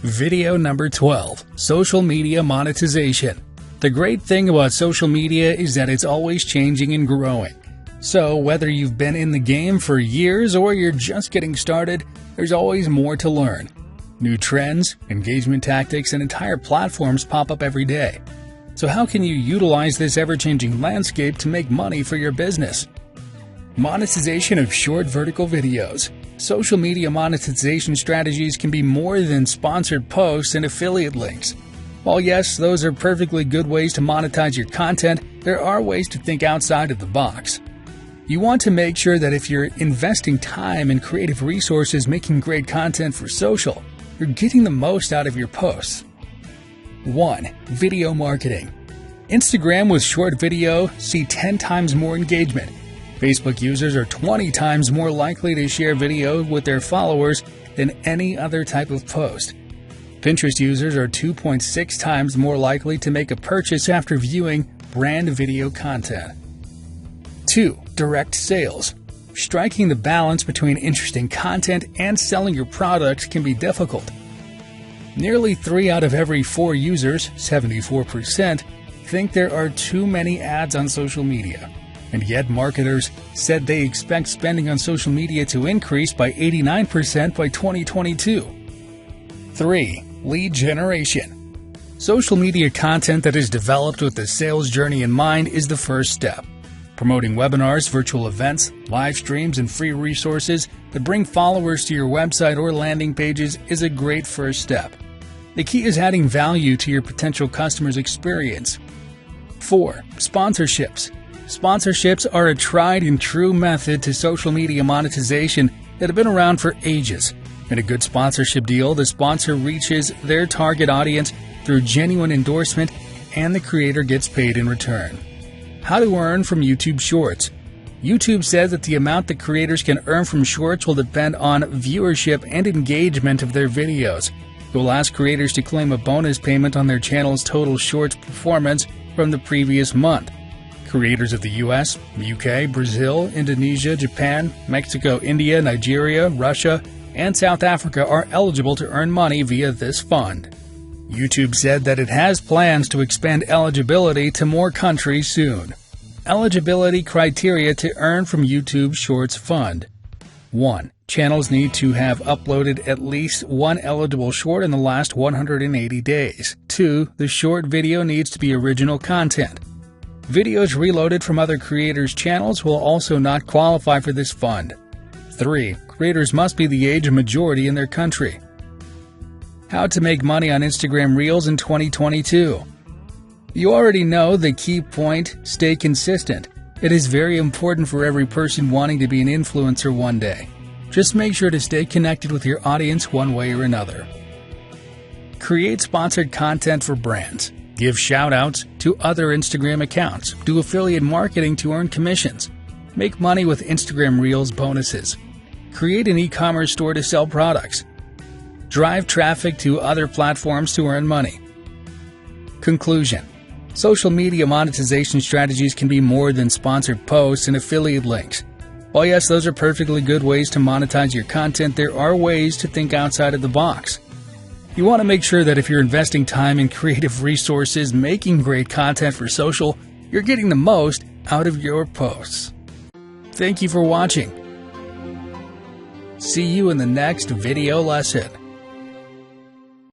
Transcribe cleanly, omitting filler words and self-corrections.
Video number 12. Social media monetization. The great thing about social media is that it's always changing and growing. So whether you've been in the game for years or you're just getting started, there's always more to learn. New trends, engagement tactics, and entire platforms pop up every day. So how can you utilize this ever-changing landscape to make money for your business? Monetization of short vertical videos. Social media monetization strategies can be more than sponsored posts and affiliate links. While yes, those are perfectly good ways to monetize your content, there are ways to think outside of the box. You want to make sure that if you're investing time and creative resources making great content for social, you're getting the most out of your posts. 1. Video marketing. Instagram with short video see 10 times more engagement. Facebook users are 20 times more likely to share video with their followers than any other type of post. Pinterest users are 2.6 times more likely to make a purchase after viewing brand video content. 2. Direct sales. Striking the balance between interesting content and selling your product can be difficult. Nearly 3 out of every 4 users, 74%, think there are too many ads on social media. And yet marketers said they expect spending on social media to increase by 89% by 2022. 3. Lead generation. Social media content that is developed with the sales journey in mind is the first step. Promoting webinars, virtual events, live streams, and free resources that bring followers to your website or landing pages is a great first step. The key is adding value to your potential customers' experience. 4. Sponsorships. Sponsorships are a tried and true method to social media monetization that have been around for ages. In a good sponsorship deal, the sponsor reaches their target audience through genuine endorsement and the creator gets paid in return. How to earn from YouTube Shorts. YouTube says that the amount that creators can earn from Shorts will depend on viewership and engagement of their videos. It will ask creators to claim a bonus payment on their channel's total Shorts performance from the previous month. Creators of the US, UK, Brazil, Indonesia, Japan, Mexico, India, Nigeria, Russia, and South Africa are eligible to earn money via this fund. YouTube said that it has plans to expand eligibility to more countries soon. Eligibility criteria to earn from YouTube Shorts Fund. 1. Channels need to have uploaded at least one eligible short in the last 180 days. 2. The short video needs to be original content. Videos reloaded from other creators' channels will also not qualify for this fund. 3. Creators must be the age majority in their country. How to make money on Instagram Reels in 2022. You already know the key point: stay consistent. It is very important for every person wanting to be an influencer one day. Just make sure to stay connected with your audience one way or another. Create sponsored content for brands. Give shout-outs to other Instagram accounts. Do affiliate marketing to earn commissions. Make money with Instagram Reels bonuses. Create an e-commerce store to sell products. Drive traffic to other platforms to earn money. Conclusion. Social media monetization strategies can be more than sponsored posts and affiliate links. While yes, those are perfectly good ways to monetize your content, there are ways to think outside of the box. You want to make sure that if you're investing time in creative resources making great content for social, you're getting the most out of your posts. Thank you for watching. See you in the next video lesson.